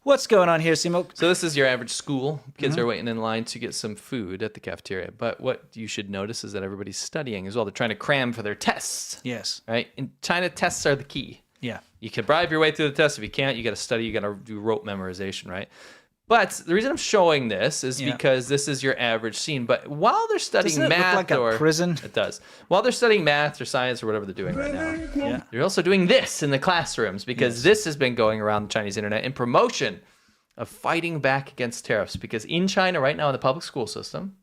What's going on here, Simok? So this is your average school. Kids are waiting in line to get some food at the cafeteria. But what you should notice is that everybody's studying as well. They're trying to cram for their tests. Yes. Right? In China, tests are the key. Yeah. You can bribe your way through the test. If you can't, you got to study. You got to do rote memorization, right? But the reason I'm showing this is because this is your average scene. But while they're studying Doesn't it math look like a prison? It does. While they're studying math or science or whatever they're doing right now, they're also doing this in the classrooms because this has been going around the Chinese internet in promotion of fighting back against tariffs. Because in China right now in the public school system,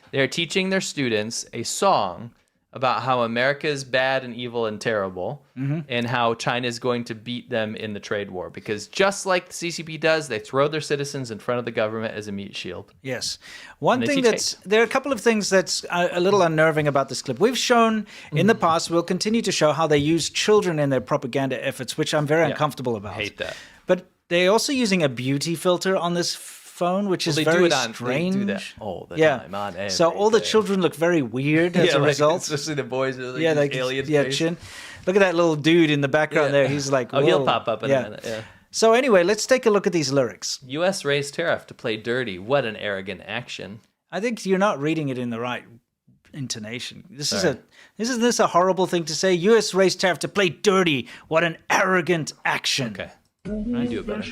they're teaching their students a song about how America is bad and evil and terrible, and how China is going to beat them in the trade war. Because just like the CCP does, they throw their citizens in front of the government as a meat shield. Yes. There are a couple of things that's a little unnerving about this clip. We've shown in the past, we'll continue to show how they use children in their propaganda efforts, which I'm very uncomfortable about. Hate that. But they're also using a beauty filter on this phone, which is very strange. They do that all the time on everything. So all the children look very weird as a result. Especially the boys with like alien face. Chin. Look at that little dude in the background there. He's like, whoa. He'll pop up in a minute. Yeah. So anyway, let's take a look at these lyrics. U.S. raised tariff to play dirty. What an arrogant action. I think you're not reading it in the right intonation. Isn't this a horrible thing to say? U.S. raised tariff to play dirty. What an arrogant action. Okay. I do it better.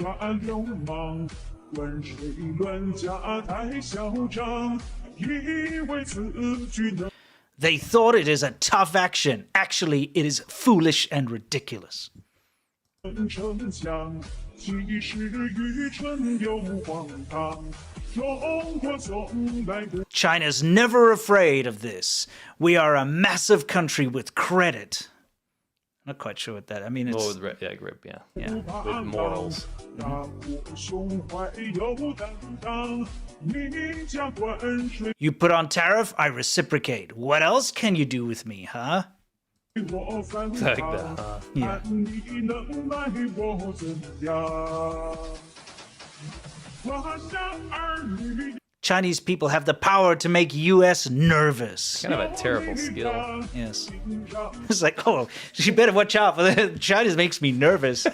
They thought it is a tough action. Actually, it is foolish and ridiculous. China's never afraid of this. We are a massive country with credit. Not quite sure what that. I mean, it's grip, with morals. You put on tariff, I reciprocate. What else can you do with me, huh? Like that. Yeah. Chinese people have the power to make U.S. nervous. Kind of a terrible skill. Yes. It's like, oh, you better watch out for that. China makes me nervous.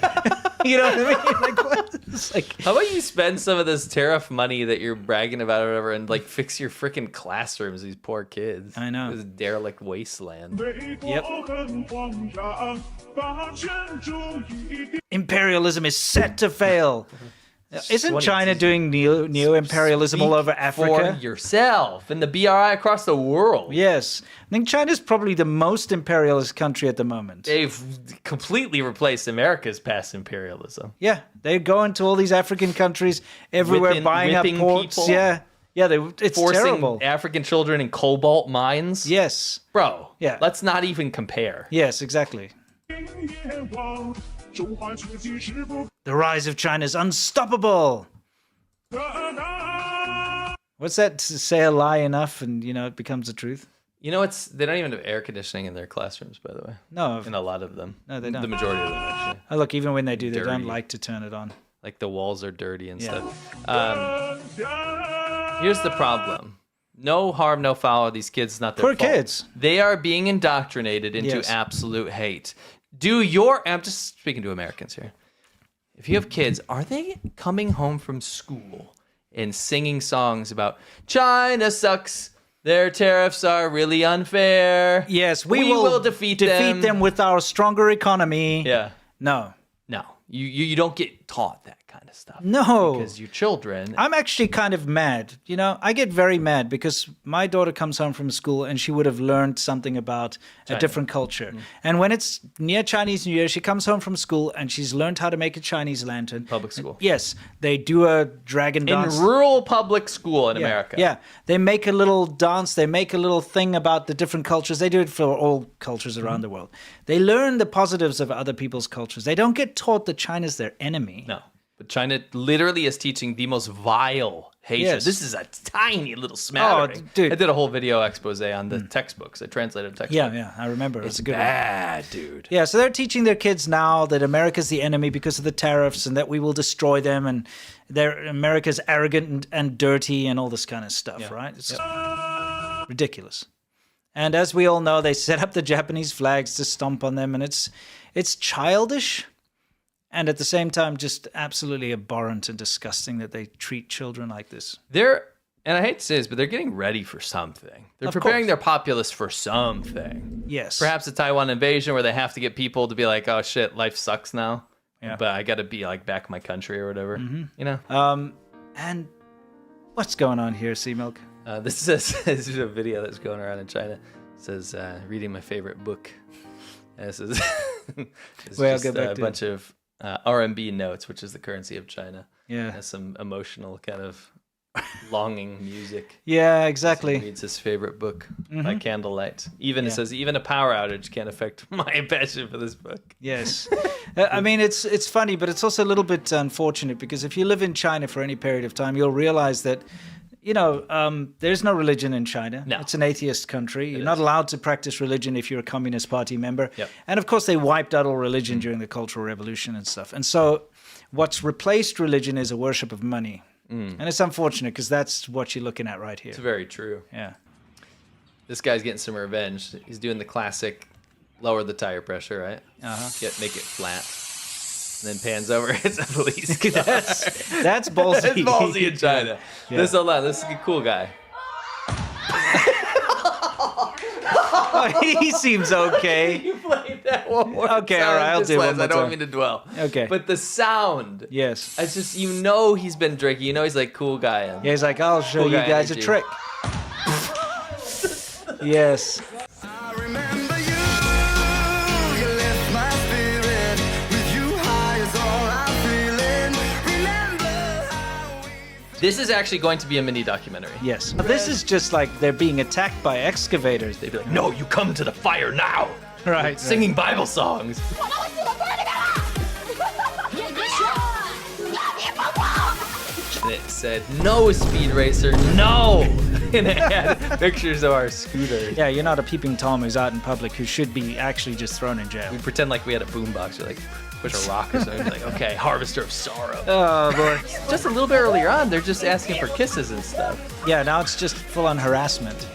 You know what I mean? Like, what? It's like, how about you spend some of this tariff money that you're bragging about or whatever and like fix your freaking classrooms, these poor kids. I know. This derelict wasteland. Yep. Imperialism is set to fail. Isn't China doing neo-imperialism all over Africa? For yourself and the BRI across the world. Yes. I think China's probably the most imperialist country at the moment. They've completely replaced America's past imperialism. Yeah. They go into all these African countries everywhere, buying up ports. People, it's forcing terrible. African children in cobalt mines. Yes. Bro, yeah. Let's not even compare. Yes, exactly. The rise of China is unstoppable. What's that? Say a lie enough and, it becomes the truth? They don't even have air conditioning in their classrooms, by the way. No. In a lot of them. No, they don't. The majority of them, actually. Oh, look, even when they do, they don't like to turn it on. Like the walls are dirty and stuff. Here's the problem. No harm, no foul. These kids, not their fault. Poor kids. They are being indoctrinated into absolute hate. I'm just speaking to Americans here. If you have kids, are they coming home from school and singing songs about China sucks, their tariffs are really unfair? Yes, we will defeat them with our stronger economy. Yeah. No. You don't get taught that kind of stuff. No. Because your children... I'm actually kind of mad. I get very mad because my daughter comes home from school and she would have learned something about China. A different culture. And when it's near Chinese New Year, she comes home from school and she's learned how to make a Chinese lantern. Public school. Yes. They do a dragon dance. In rural public school in America. Yeah. They make a little dance. They make a little thing about the different cultures. They do it for all cultures around the world. They learn the positives of other people's cultures. They don't get taught that China's their enemy. No. But China literally is teaching the most vile hatred. Yes. This is a tiny little smattering. Oh, dude. I did a whole video expose on the textbooks. I translated a textbook. Yeah, I remember. It's a good bad, dude. Yeah, so they're teaching their kids now that America's the enemy because of the tariffs and that we will destroy them and America's arrogant and dirty and all this kind of stuff, right? It's ridiculous. And as we all know, they set up the Japanese flags to stomp on them, and it's childish. And at the same time, just absolutely abhorrent and disgusting that they treat children like this. And I hate to say this, but they're getting ready for something. They're preparing their populace for something. Yes. Perhaps a Taiwan invasion where they have to get people to be like, oh shit, life sucks now. Yeah. But I got to be like back in my country or whatever. You know? And what's going on here, Sea Milk? This is a video that's going around in China. It says, reading my favorite book. And this is it's Well, just I'll get back a to bunch of RMB notes, which is the currency of China. Yeah. It has some emotional kind of longing music. Yeah, exactly. He reads his favorite book by candlelight. It says even a power outage can't affect my passion for this book. Yes. I mean, it's funny, but it's also a little bit unfortunate because if you live in China for any period of time, you'll realize that, there's no religion in China. No. It's an atheist country. You're not allowed to practice religion if you're a Communist Party member. Yep. And of course, they wiped out all religion during the Cultural Revolution and stuff. And so what's replaced religion is a worship of money. And it's unfortunate because that's what you're looking at right here. It's very true. Yeah. This guy's getting some revenge. He's doing the classic lower the tire pressure, right? Make it flat. And then pans over. It's a police car. That's ballsy. That's ballsy in China. Yeah. This is a cool guy. Oh, he seems okay. You played that one more Okay, time. all right, I'll do it one more I don't time. mean to dwell. Okay. But the sound. Yes. It's just, he's been drinking. He's like cool guy. And Yeah, he's like, I'll show Cool you guy guys energy. a trick. Yes. I remember you lift my spirit. With you high is all I'm feeling. Remember how we This is actually going to be a mini documentary. Yes. This is just like they're being attacked by excavators. They'd be like, no, you come to the fire now. Right. Singing Bible songs. And it said, no, Speed Racer, no. And it had pictures of our scooters. Yeah, you're not a peeping Tom who's out in public who should be actually just thrown in jail. We pretend like we had a boombox or like push a rock or something. Like, okay, Harvester of Sorrow. Oh, boy. Just a little bit earlier on, they're just asking for kisses and stuff. Yeah, now it's just full-on harassment.